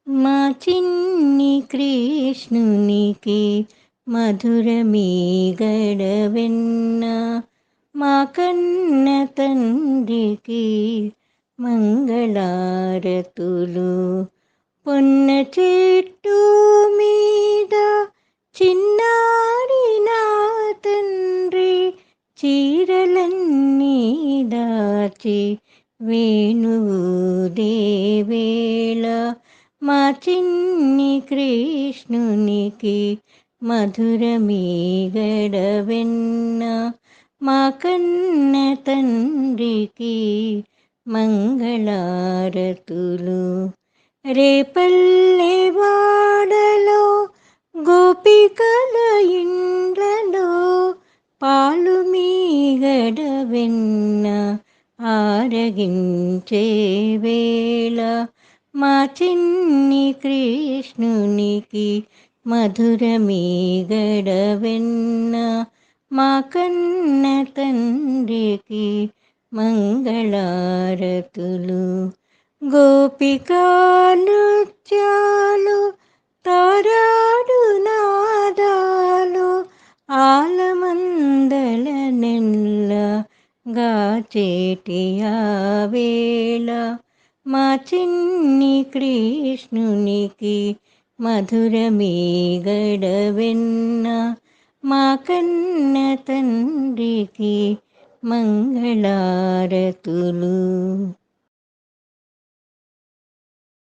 మా చిన్ని కృష్ణునికి మధురమీ గడవెన్న, మా కన్న తండ్రికి మంగళారతులు. పొన్న చెట్టు మీద చిన్నారి నా తండ్రి చీరలన్నీ దాచి వేణువుదేవేళ, మా చిన్ని కృష్ణునికి మధురమీ గడవెన్న, మా కన్న తండ్రికి మంగళారతులు. రేపల్లె వాడలో గోపికల ఇండ్లలో పాలు మీగడ వెన్న ఆరగించే వేళ, మా చిన్ని కృష్ణునికి మధురమీ గడవెన్న, మా కన్న తండ్రికి మంగళారతులు. గోపికా నృత్యాలు తారాడు నాదాలు ఆలమందల నెల్ల గాచేటి ఆ వేళ, మా చిన్ని కృష్ణునికి మధురమీ గడవెన్న, మా కన్న తండ్రికి మంగళారతులు.